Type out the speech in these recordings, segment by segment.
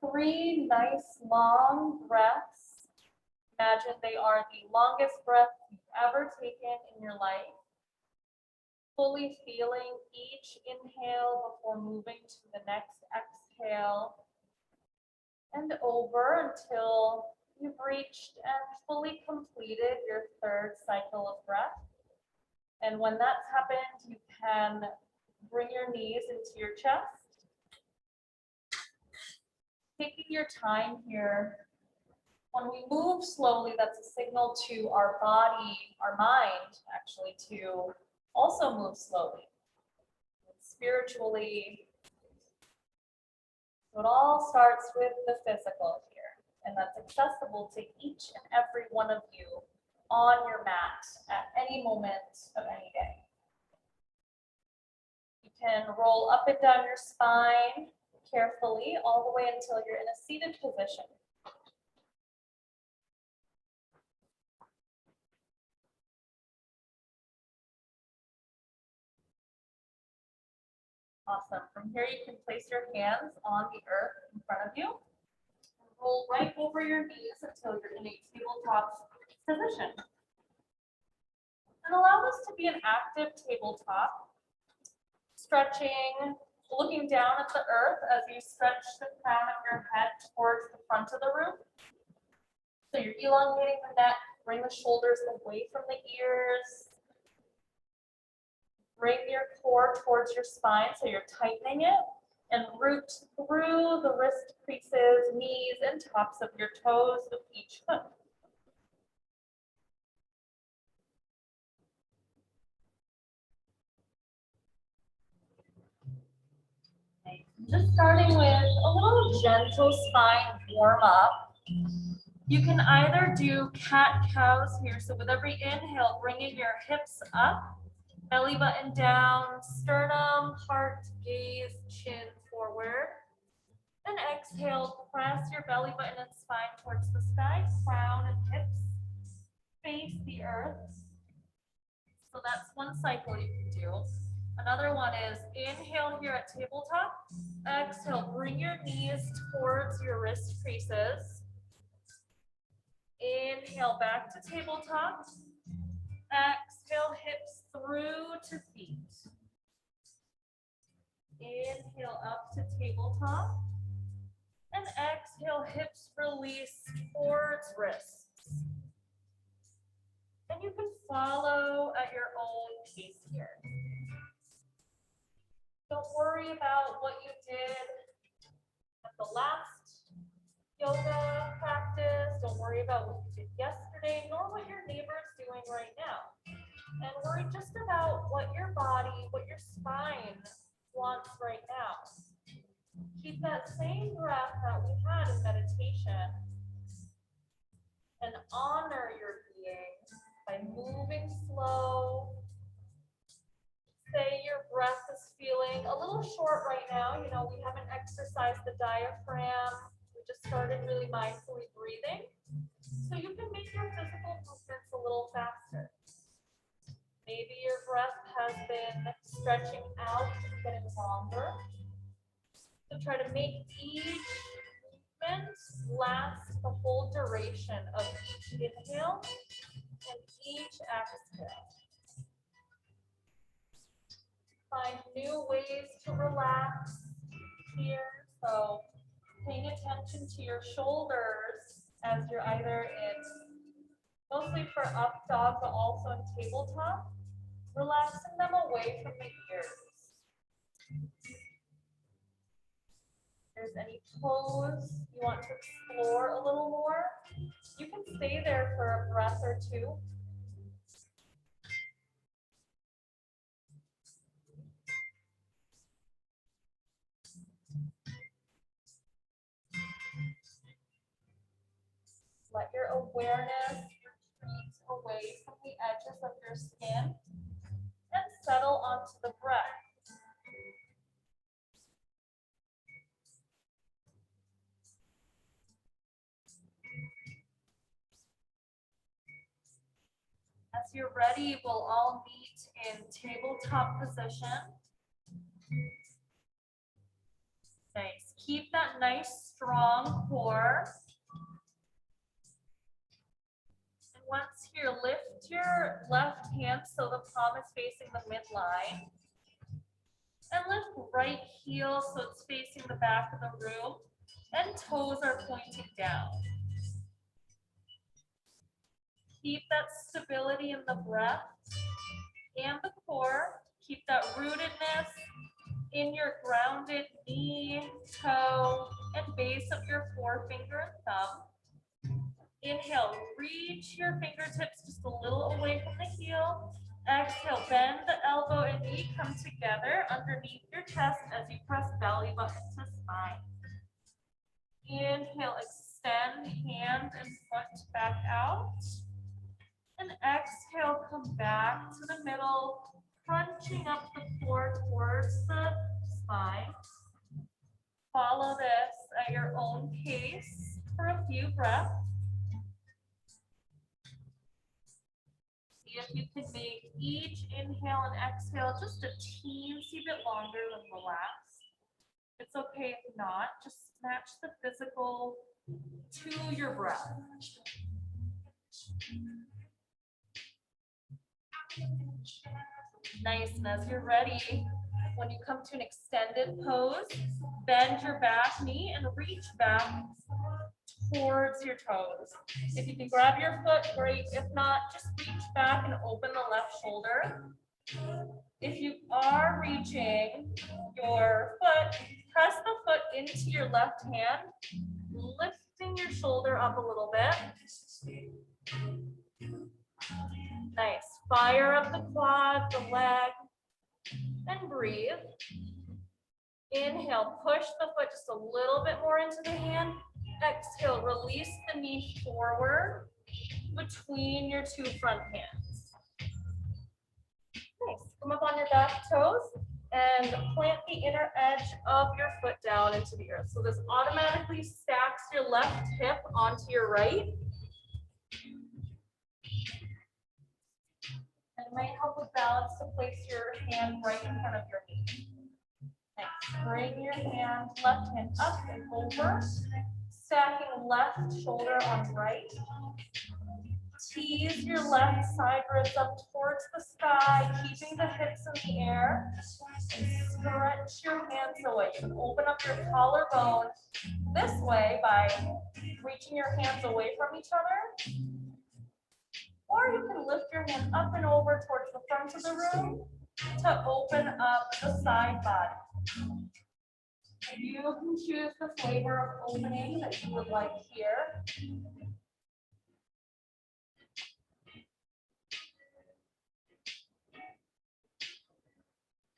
3 nice long breaths. Imagine they are the longest breath you've ever taken in your life. Fully feeling each inhale before moving to the next exhale. And over until you've reached and fully completed your 3rd cycle of breath. And when that's happened, you can bring your knees into your chest. Taking your time here. When we move slowly, that's a signal to our body, our mind, actually, to also move slowly. Spiritually, so it all starts with the physical here, and that's accessible to each and every one of you on your mat at any moment of any day. You can roll up and down your spine carefully all the way until you're in a seated position. Awesome. From here, you can place your hands on the earth in front of you. And roll right over your knees until you're in a tabletop position. And allow this to be an active tabletop. Stretching, looking down at the earth as you stretch the crown of your head towards the front of the room. So you're elongating the neck, bring the shoulders away from the ears. Bring your core towards your spine, so you're tightening it, and root through the wrist creases, knees, and tops of your toes of each foot. Okay. Just starting with a little gentle spine warm up. You can either do cat-cows here, so with every inhale, bringing your hips up, belly button down, sternum, heart, gaze, chin forward. And exhale, press your belly button and spine towards the sky, crown and hips face the earth. So that's one cycle you can do. Another one is inhale here at tabletop. Exhale, bring your knees towards your wrist creases. Inhale, back to tabletop. Exhale, hips through to feet. Inhale up to tabletop. And exhale, hips release towards wrists. And you can follow at your own pace here. Don't worry about what you did at the last yoga practice. Don't worry about what you did yesterday, nor what your neighbor is doing right now. And worry just about what your body, what your spine wants right now. Keep that same breath that we had in meditation and honor your being by moving slow. Say your breath is feeling a little short right now. You know, we haven't exercised the diaphragm. We just started really mindfully breathing. So you can make your physical movements a little faster. Maybe your breath has been stretching out and getting longer. So try to make each movement last the whole duration of each inhale and each exhale. Find new ways to relax here. So paying attention to your shoulders as you're either in, mostly for up dog, but also in tabletop, relaxing them away from the ears. If there's any pose you want to explore a little more, you can stay there for a breath or two. Let your awareness retreat away from the edges of your skin and settle onto the breath. As you're ready, we'll all meet in tabletop position. Nice. Keep that nice, strong core. And once here, lift your left hand so the palm is facing the midline. And lift right heel so it's facing the back of the room. And toes are pointing down. Keep that stability in the breath and the core. Keep that rootedness in your grounded knee, toe, and base of your forefinger and thumb. Inhale, reach your fingertips just a little away from the heel. Exhale, bend the elbow and knee, come together underneath your chest as you press belly button to spine. Inhale, extend hand and front back out. And exhale, come back to the middle, crunching up the floor towards the spine. Follow this at your own pace for a few breaths. See if you can make each inhale and exhale just a teensy bit longer than the last. It's okay if not, just match the physical to your breath. Nice, and as you're ready, when you come to an extended pose, bend your back knee and reach back towards your toes. If you can grab your foot, great. If not, just reach back and open the left shoulder. If you are reaching your foot, press the foot into your left hand, lifting your shoulder up a little bit. Nice. Fire up the quad, the leg, and breathe. Inhale, push the foot just a little bit more into the hand. Exhale, release the knee forward between your two front hands. Nice. Come up on your back toes and plant the inner edge of your foot down into the earth. So this automatically stacks your left hip onto your right. And it might help with balance to place your hand right in front of your knee. Next, bring your hand, left hand up and over, stacking left shoulder on right. Tease your left side ribs up towards the sky, keeping the hips in the air. And stretch your hands away. You can open up your collarbone this way by reaching your hands away from each other. Or you can lift your hand up and over towards the front of the room to open up the side body. You can choose the flavor of opening that you would like here.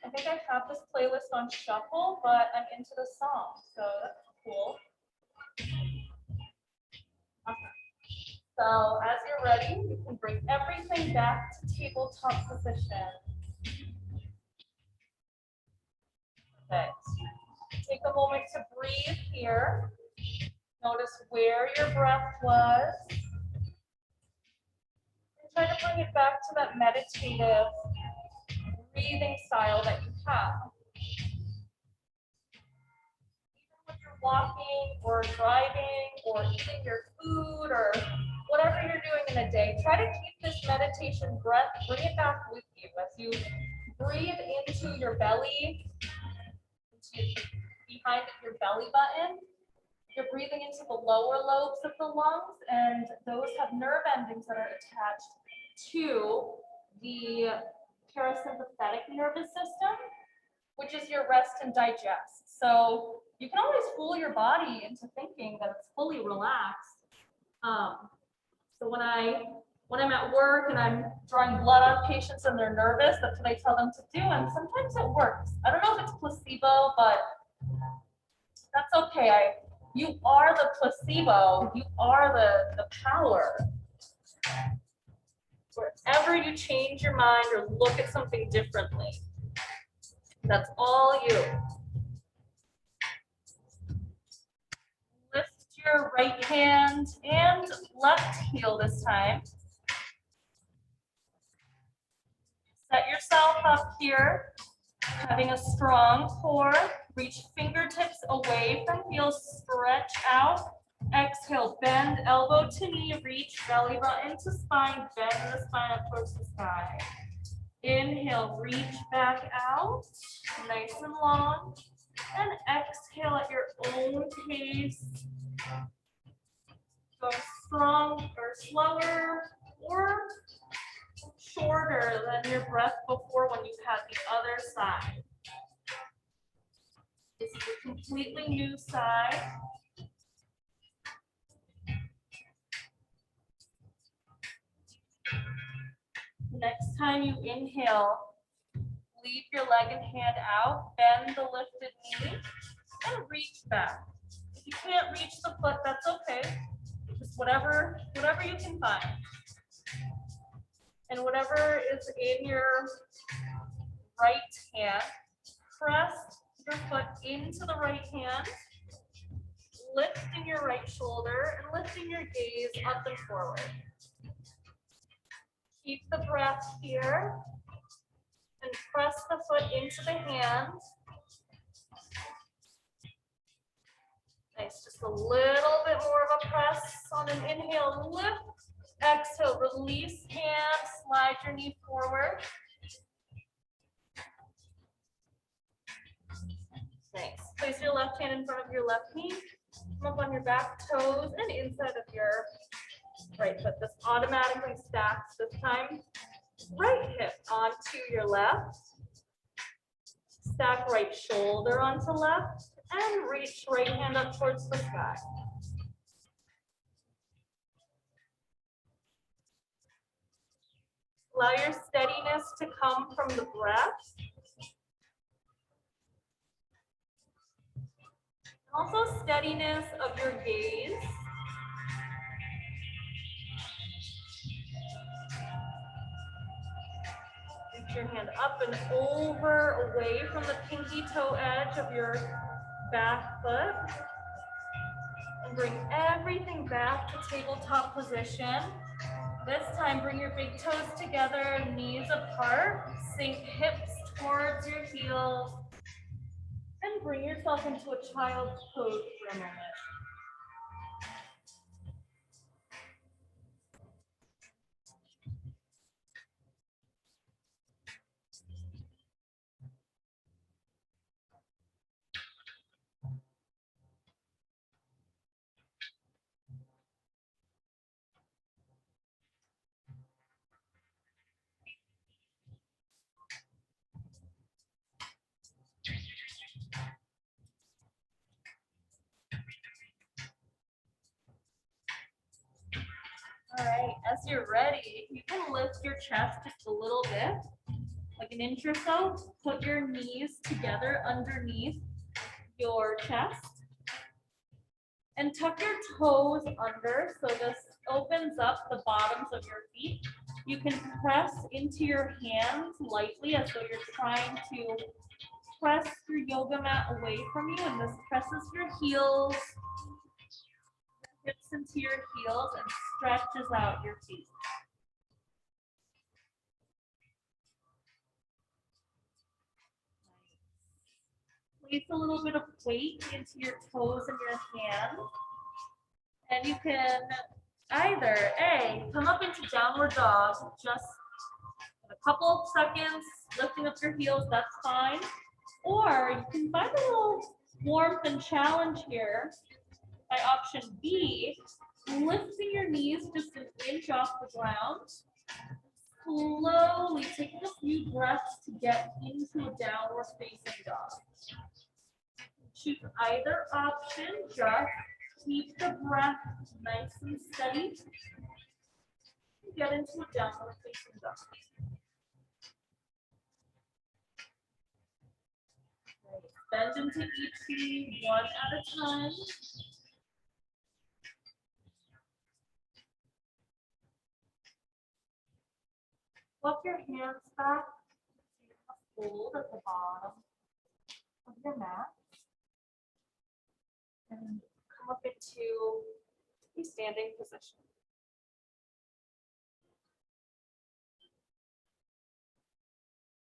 I think I have this playlist on shuffle, but I'm into the song, so that's cool. Okay. So as you're ready, you can bring everything back to tabletop position. Okay. Take a moment to breathe here. Notice where your breath was. And try to bring it back to that meditative breathing style that you have. Even when you're walking or driving or eating your food or whatever you're doing in a day, try to keep this meditation breath, bring it back with you as you breathe into your belly, behind your belly button. You're breathing into the lower lobes of the lungs, and those have nerve endings that are attached to the parasympathetic nervous system, which is your rest and digest. So you can always fool your body into thinking that it's fully relaxed. So when I'm at work and I'm drawing blood on patients and they're nervous, that's what I tell them to do, and sometimes it works. I don't know if it's placebo, but that's okay. You are the placebo. You are the power. Wherever you change your mind or look at something differently, that's all you. Lift your right hand and left heel this time. Set yourself up here, having a strong core, Reach fingertips away from heels, stretch out. Exhale, bend elbow to knee, reach belly button to spine, bend the spine up towards the sky. Inhale, reach back out, nice and long. And exhale at your own pace. Go strong or slower or shorter than your breath before when you had the other side. This is a completely new side. Next time you inhale, leave your leg and hand out, bend the lifted knee, and reach back. If you can't reach the foot, that's okay. Just whatever you can find. And whatever is in your right hand, press your foot into the right hand, lifting your right shoulder and lifting your gaze up and forward. Keep the breath here and press the foot into the hand. Nice, just a little bit more of a press on an inhale, lift. Exhale, release hand, slide your knee forward. Nice. Place your left hand in front of your left knee. Come up on your back toes and inside of your right foot. This automatically stacks this time. Right hip onto your left. Stack right shoulder onto left. And reach right hand up towards the sky. Allow your steadiness to come from the breath. Also steadiness of your gaze. Reach your hand up and over, away from the pinky toe edge of your back foot. And bring everything back to tabletop position. This time, bring your big toes together, knees apart, sink hips towards your heels, and bring yourself into a child's pose for a moment. All right, as you're ready, you can lift your chest just a little bit, like an inch or so. Put your knees together underneath your chest and tuck your toes under so this opens up the bottoms of your feet. You can press into your hands lightly as though you're trying to press your yoga mat away from you, and this presses your heels, hips into your heels, and stretches out your feet. Place a little bit of weight into your toes and your hands. And you can either, come up into downward dog, just a couple of seconds, lifting up your heels, that's fine. Or you can find a little warmth and challenge here by option B, lifting your knees just an inch off the ground. Slowly taking a few breaths to get into a downward facing dog. Choose either option, just keep the breath nice and steady. Get into a downward facing dog. Bend into each knee one at a time. Flip your hands back. Hold at the bottom of your mat. And come up into a standing position.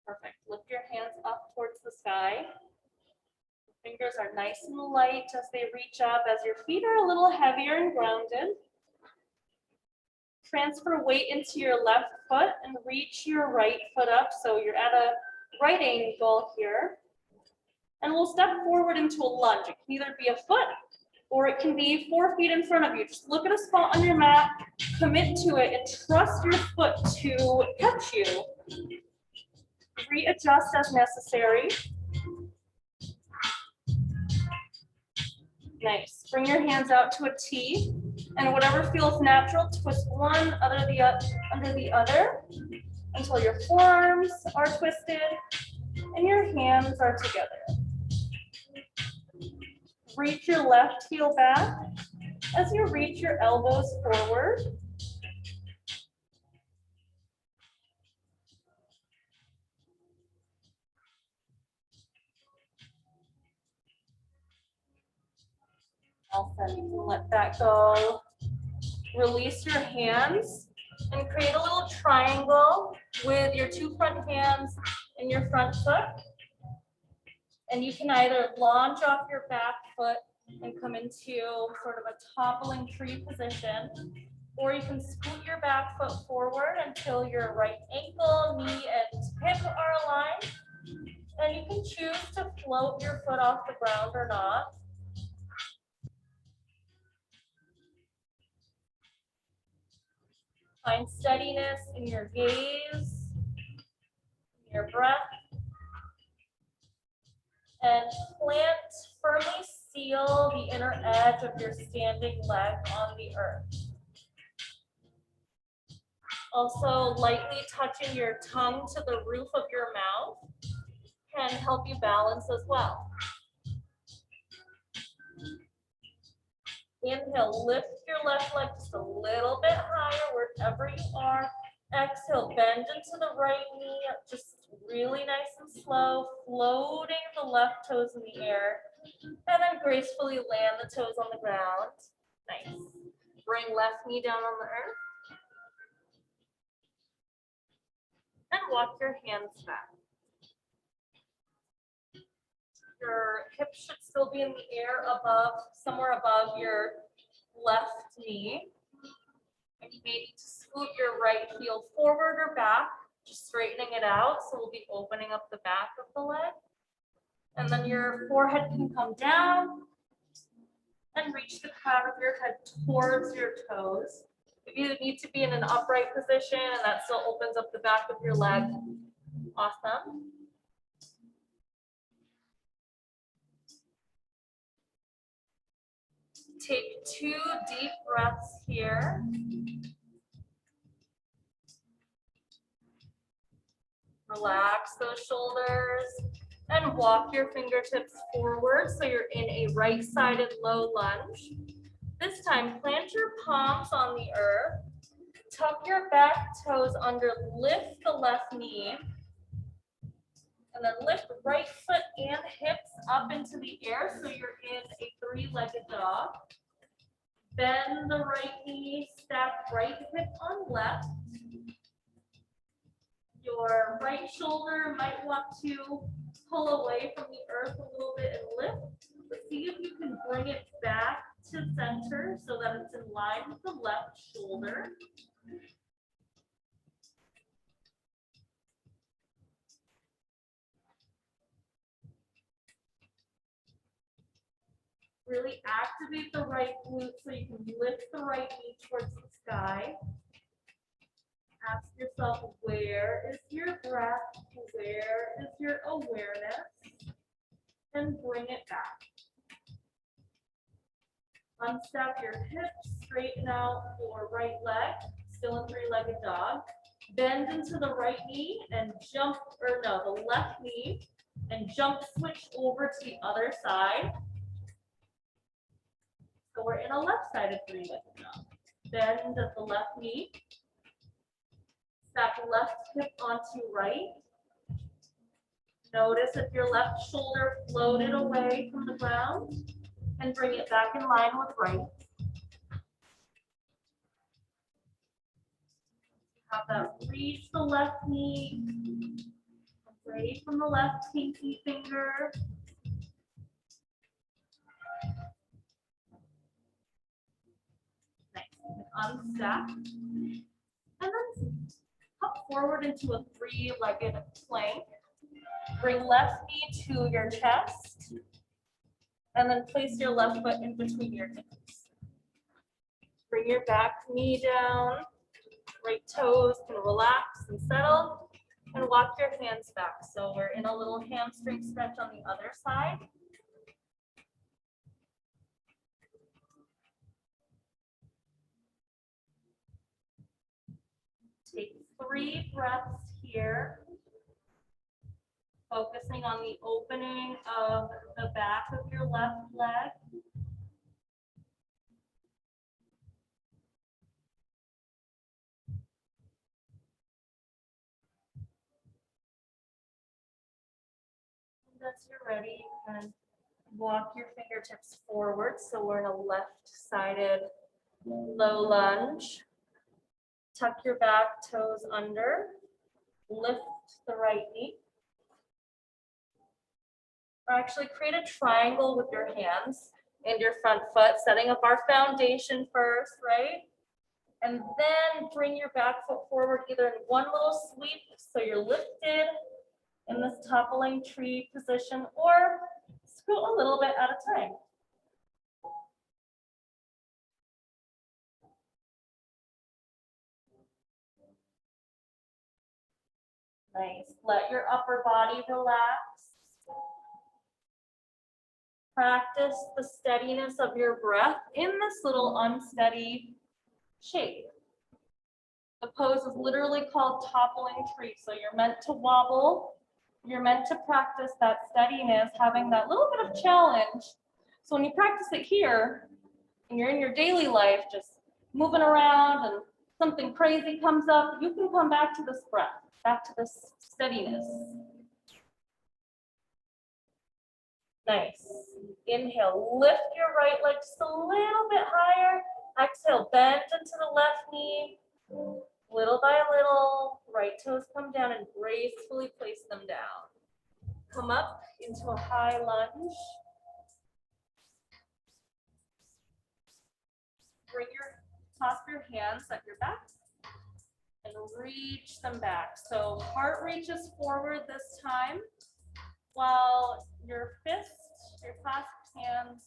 Perfect. Lift your hands up towards the sky. Fingers are nice and light as they reach up, as your feet are a little heavier and grounded. Transfer weight into your left foot and reach your right foot up. So you're at a right angle here. And we'll step forward into a lunge. It can either be a foot or it can be 4 feet in front of you. Just look at a spot on your mat, commit to it, and trust your foot to catch you. Readjust as necessary. Nice. Bring your hands out to a T, and whatever feels natural, twist one under the other until your forearms are twisted and your hands are together. Reach your left heel back as you reach your elbows forward. Awesome. You can let that go. Release your hands and create a little triangle with your 2 front hands and your front foot. And you can either launch off your back foot and come into sort of a toppling tree position, or you can scoot your back foot forward until your right ankle, knee, and hip are aligned. And you can choose to float your foot off the ground or not. Find steadiness in your gaze, your breath, and firmly seal the inner edge of your standing leg on the earth. Also, lightly touching your tongue to the roof of your mouth can help you balance as well. Inhale, lift your left leg just a little bit higher wherever you are. Exhale, bend into the right knee, just really nice and slow, floating the left toes in the air, and then gracefully land the toes on the ground. Nice. Bring left knee down on the earth. And walk your hands back. Your hips should still be in the air somewhere above your left knee. And you may need to scoot your right heel forward or back, just straightening it out. So we'll be opening up the back of the leg. And then your forehead can come down and reach the crown of your head towards your toes. If you need to be in an upright position and that still opens up the back of your leg, awesome. Take 2 deep breaths here. Relax those shoulders and walk your fingertips forward so you're in a right-sided low lunge. This time, plant your palms on the earth, tuck your back toes under, lift the left knee, and then lift right foot and hips up into the air so you're in a 3-legged dog. Bend the right knee, stack right hip on left. Your right shoulder might want to pull away from the earth a little bit and lift. But see if you can bring it back to center so that it's in line with the left shoulder. Really activate the right glute so you can lift the right knee towards the sky. Ask yourself, where is your breath? Where is your awareness? And bring it back. Unstep your hips, straighten out your right leg, still in 3-legged dog. Bend into the right knee and jump, the left knee, and jump switch over to the other side. So we're in a left-sided 3-legged dog. Bend at the left knee. Stack left hip onto right. Notice if your left shoulder floated away from the ground, and bring it back in line with right. Have that reach the left knee, away from the left pinky finger. unstack. And then hop forward into a three-legged plank. Bring left knee to your chest. And then place your left foot in between your hips. Bring your back knee down. Right toes can relax and settle. And walk your hands back. So we're in a little hamstring stretch on the other side. Take 3 breaths here. Focusing on the opening of the back of your left leg. And as you're ready, you can walk your fingertips forward. So we're in a left-sided low lunge. Tuck your back toes under. Lift the right knee. Or actually create a triangle with your hands and your front foot, setting up our foundation first, right? And then bring your back foot forward either in one little sweep, so you're lifted in this toppling tree position, or scoot a little bit at a time. Nice. Let your upper body relax. Practice the steadiness of your breath in this little unsteady shape. The pose is literally called toppling tree. So you're meant to wobble. You're meant to practice that steadiness, having that little bit of challenge. So when you practice it here, and you're in your daily life, just moving around and something crazy comes up, you can come back to this breath, back to this steadiness. Nice. Inhale, lift your right leg just a little bit higher. Exhale, bend into the left knee. Little by little, right toes come down and gracefully place them down. Come up into a high lunge. Bring toss your hands at your back and reach them back. So heart reaches forward this time, while your fist, your clasped hands,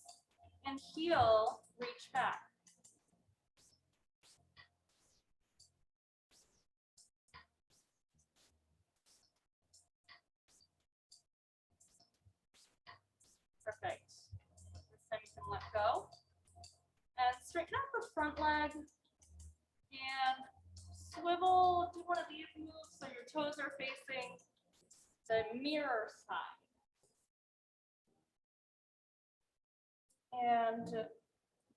and heel reach back. Perfect. This time you can let go. And straighten out the front leg. And swivel, do one of these moves so your toes are facing the mirror side. And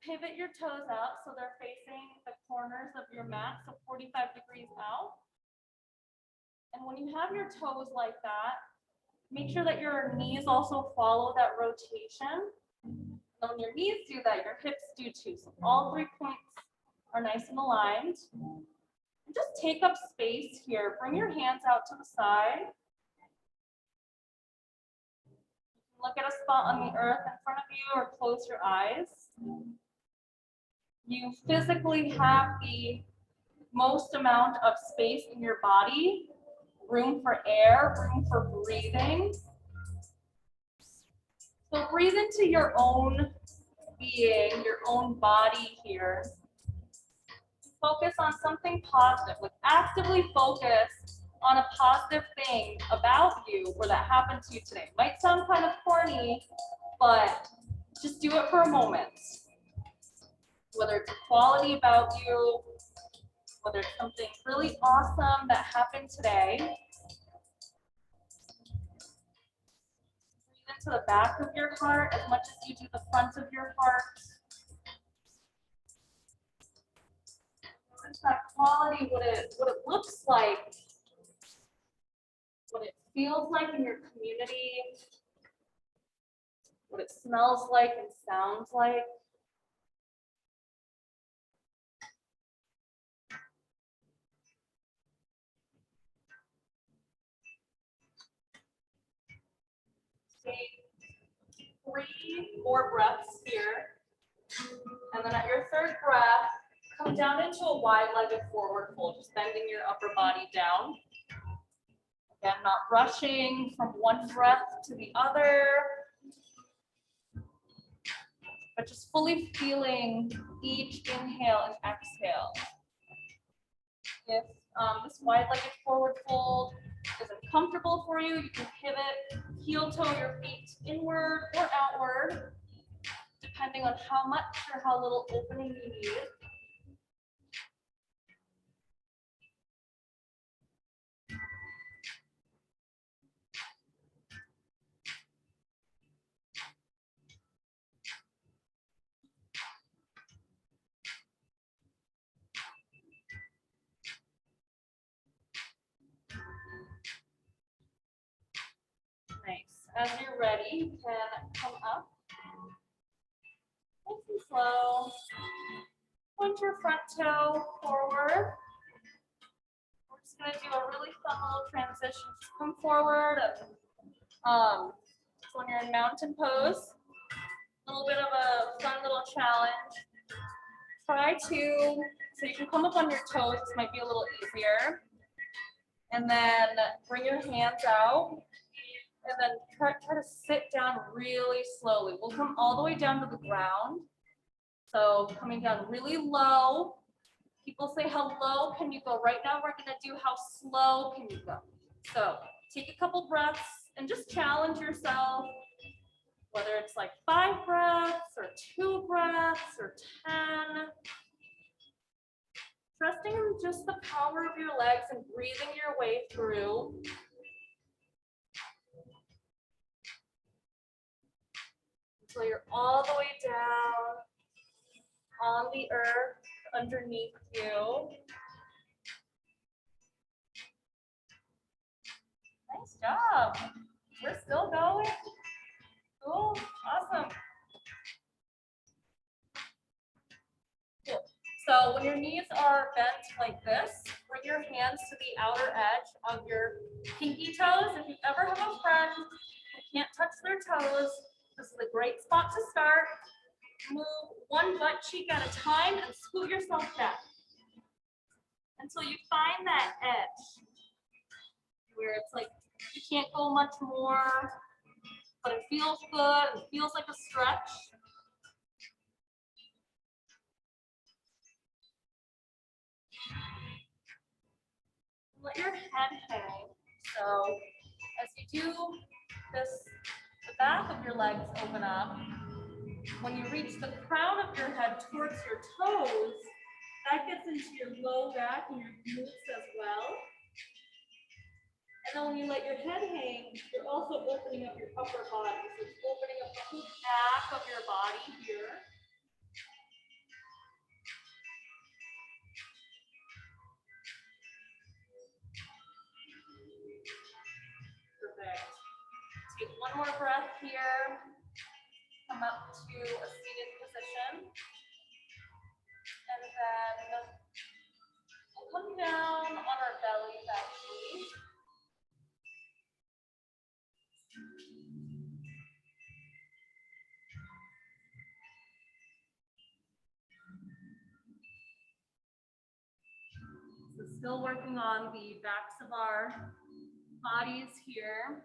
pivot your toes out so they're facing the corners of your mat, so 45 degrees out. And when you have your toes like that, make sure that your knees also follow that rotation. And when your knees do that, your hips do too. So all 3 points are nice and aligned. And just take up space here. Bring your hands out to the side. Look at a spot on the earth in front of you or close your eyes. You physically have the most amount of space in your body, room for air, room for breathing. So breathe into your own being, your own body here. Focus on something positive, like actively focus on a positive thing about you or that happened to you today. Might sound kind of corny, but just do it for a moment. Whether it's a quality about you, whether it's something really awesome that happened today. Breathe into the back of your heart as much as you do the front of your heart. Notice that quality, what it looks like, what it feels like in your community, what it smells like and sounds like. Take 3 more breaths here. And then at your third breath, come come down into a wide-legged forward fold, just bending your upper body down. Again, not rushing from one breath to the other, but just fully feeling each inhale and exhale. If this wide-legged forward fold isn't comfortable for you, you can pivot, heel toe your feet inward or outward, depending on how much or how little opening you need. Nice. As you're ready, you can come up. Nice and slow. Point your front toe forward. We're just going to do a really fun little transition. Just come forward. So when you're in mountain pose, a little bit of a fun little challenge. Try to, so you can come up on your toes. This might be a little easier. And then bring your hands out. And then try to sit down really slowly. We'll come all the way down to the ground. So coming down really low. People say, how low can you go? Right now, we're gonna do how slow can you go. So take a couple breaths and just challenge yourself, whether it's like 5 breaths or 2 breaths or 10. Trusting in just the power of your legs and breathing your way through. Until you're all the way down on the earth underneath you. Nice job. We're still going. Cool. Awesome. Cool. So when your knees are bent like this, bring your hands to the outer edge of your pinky toes. If you ever have a friend who can't touch their toes, this is a great spot to start. Move one butt cheek at a time and scoot yourself back until you find that edge where it's like you can't go much more, but it feels good. It feels like a stretch. Let your head hang. So as you do this, the back of your legs open up. When you reach the crown of your head towards your toes, that gets into your low back and your glutes as well. And then when you let your head hang, you're also opening up your upper body. So it's opening up the whole back of your body here. Perfect. Take one more breath here. Come up to a seated position. And then we'll come down on our bellies actually. So still working on the backs of our bodies here.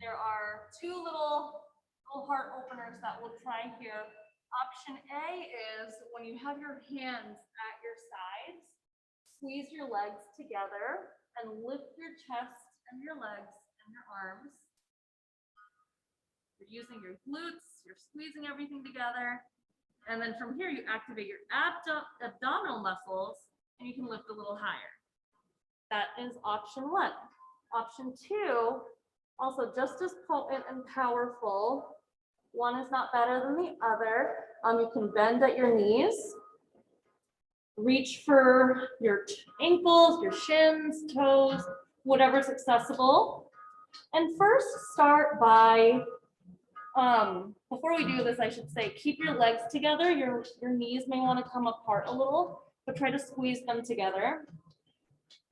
There are 2 little heart openers that we'll try here. Option A is when you have your hands at your sides, squeeze your legs together and lift your chest and your legs and your arms. You're using your glutes, you're squeezing everything together. And then from here, you activate your abdominal muscles and you can lift a little higher. That is option 1. Option 2, also just as potent and powerful. One is not better than the other. You can bend at your knees. Reach for your ankles, your shins, toes, whatever's accessible. And first start by, before we do this, I should say, keep your legs together. Your knees may want to come apart a little, but try to squeeze them together.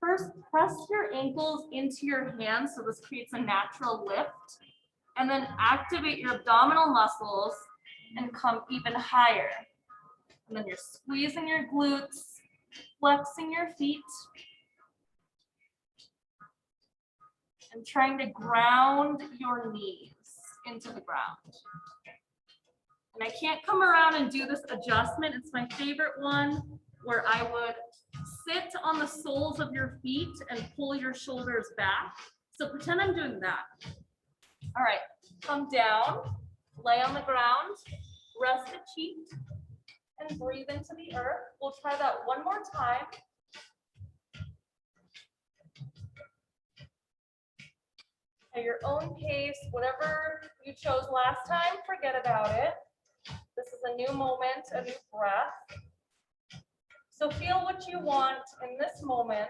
First, press your ankles into your hands so this creates a natural lift. And then activate your abdominal muscles and come even higher. And then you're squeezing your glutes, flexing your feet, and trying to ground your knees into the ground. And I can't come around and do this adjustment. It's my favorite one where I would sit on the soles of your feet and pull your shoulders back. So pretend I'm doing that. All right, come down, lay on the ground, rest a cheek, and breathe into the earth. We'll try that one more time. At your own pace, whatever you chose last time, forget about it. This is a new moment, a new breath. So feel what you want in this moment,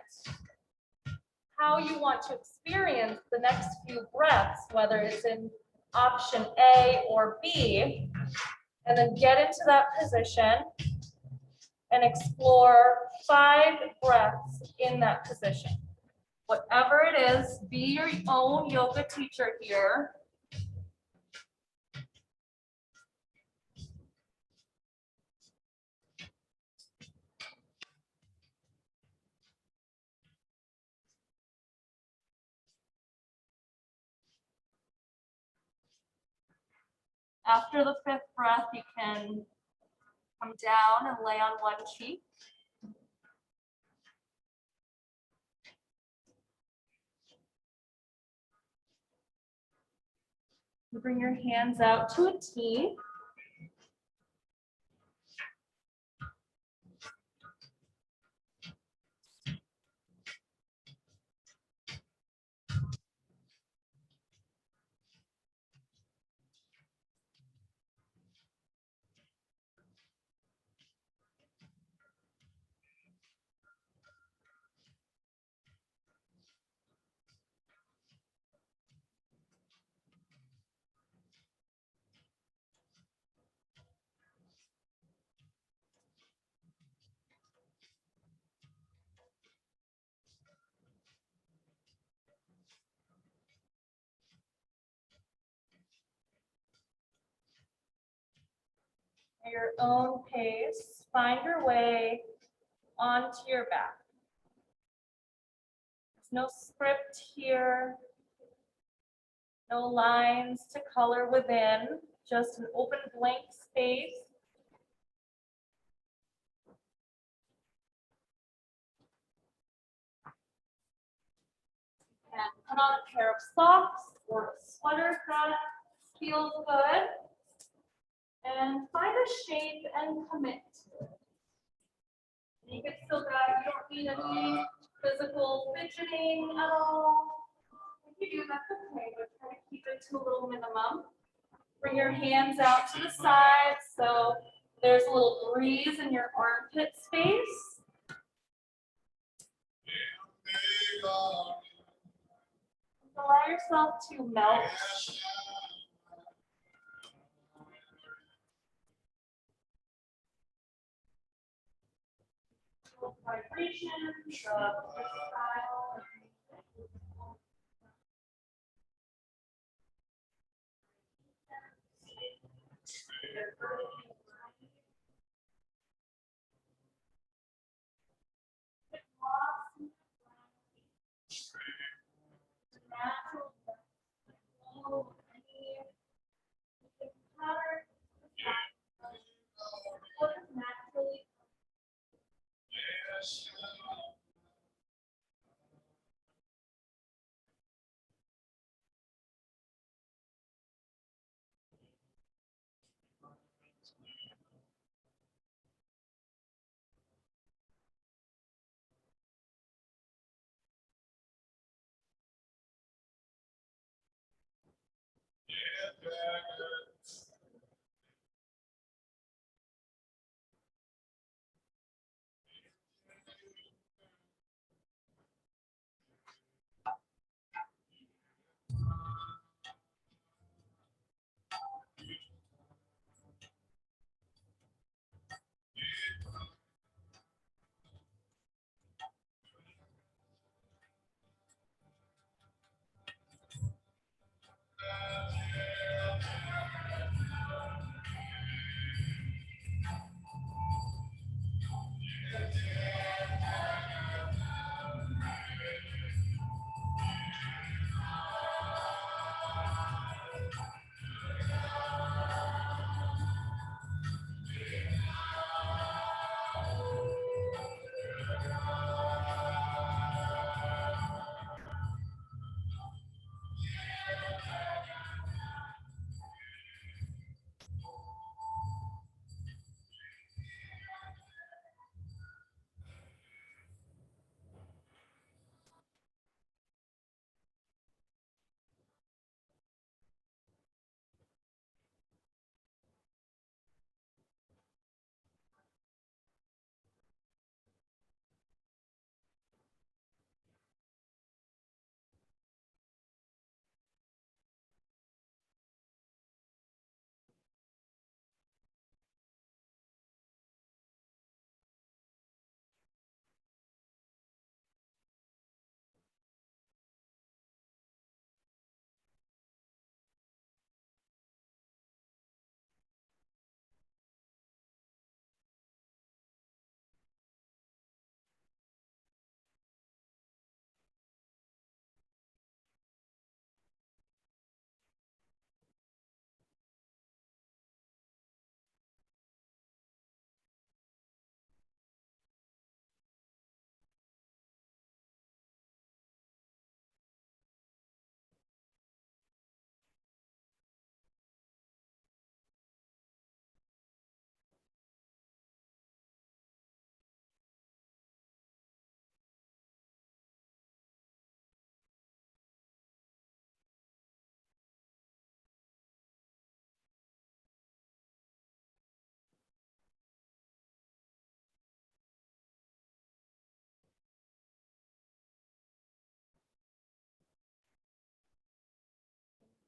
how you want to experience the next few breaths, whether it's in option A or B, and then get into that position and explore 5 breaths in that position. Whatever it is, be your own yoga teacher here. After the 5th breath, you can come down and lay on one cheek. You bring your hands out to a T. At your own pace, find your way onto your back. There's no script here, no lines to color within, just an open blank space. And put on a pair of socks or a sweater if that feels good. And find a shape and commit to it. You can still grab, you don't need any physical fidgeting at all. If you do, that's okay, but try to keep it to a little minimum. Bring your hands out to the sides so there's a little breeze in your armpit space. Allow yourself to melt. Vibrations of the style. Natural what is naturally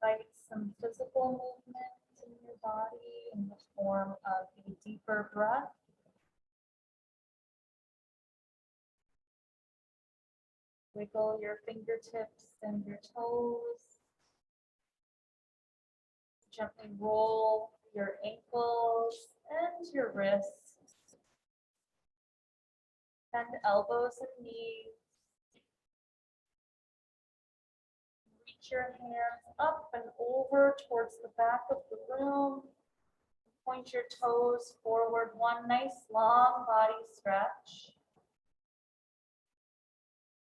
invite some physical movement in your body in the form of a deeper breath. Wiggle your fingertips and your toes. Gently roll your ankles and your wrists. Bend elbows and knees. Reach your hands up and over towards the back of the room. Point your toes forward, one nice long body stretch.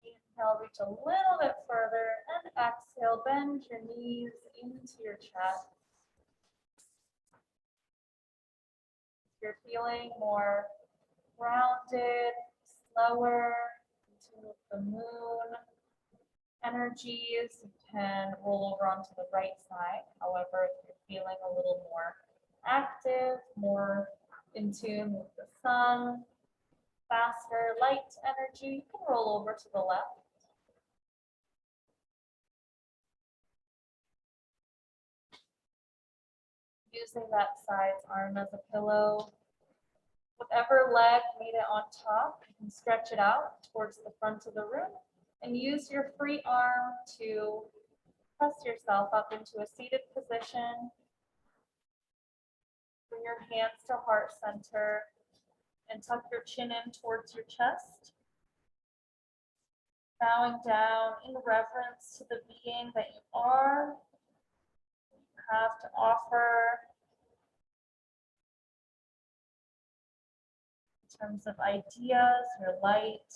Inhale, reach a little bit further, and exhale, bend your knees into your chest. If you're feeling more grounded, slower, into the moon energies, you can roll over onto the right side. However, if you're feeling a little more active, more in tune with the sun, faster, light energy, you can roll over to the left. Using that side's arm as a pillow. Whatever leg made it on top, you can stretch it out towards the front of the room and use your free arm to press yourself up into a seated position. Bring your hands to heart center and tuck your chin in towards your chest. Bowing down in reverence to the being that you are, you have to offer in terms of ideas, your light,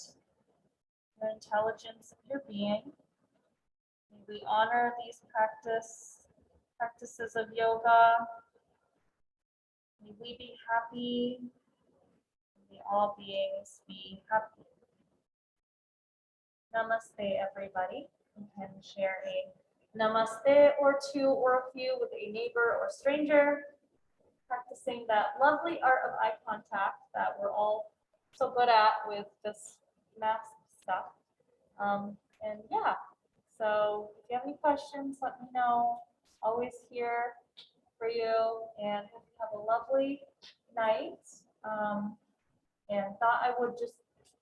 your intelligence, your being. May we honor these practices of yoga. May we be happy. May all beings be happy. Namaste, everybody. You can share a namaste or two or a few with a neighbor or stranger, practicing that lovely art of eye contact that we're all so good at with this mask stuff. And yeah, so if you have any questions, let me know. Always here for you, and have a lovely night. And thought I would just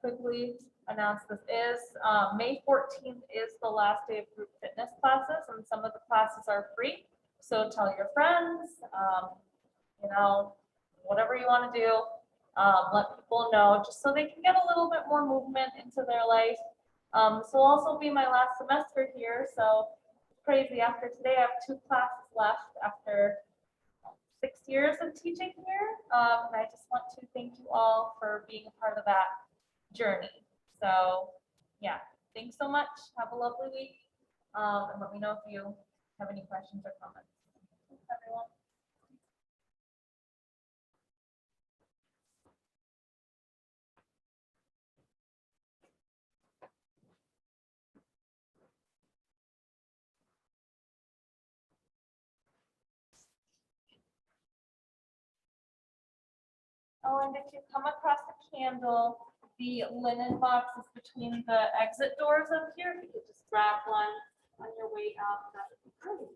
quickly announce this is May 14th is the last day of group fitness classes, and some of the classes are free. So tell your friends, you know, whatever you want to do, let people know just so they can get a little bit more movement into their life. This will also be my last semester here, so it's crazy. After today, I have 2 classes left after 6 years of teaching here, and I just want to thank you all for being a part of that journey. So yeah, thanks so much. Have a lovely week, and let me know if you have any questions or comments. Thanks, everyone. Oh, and if you come across a candle, the linen box is between the exit doors up here. If you could just grab one on your way out, that would be great.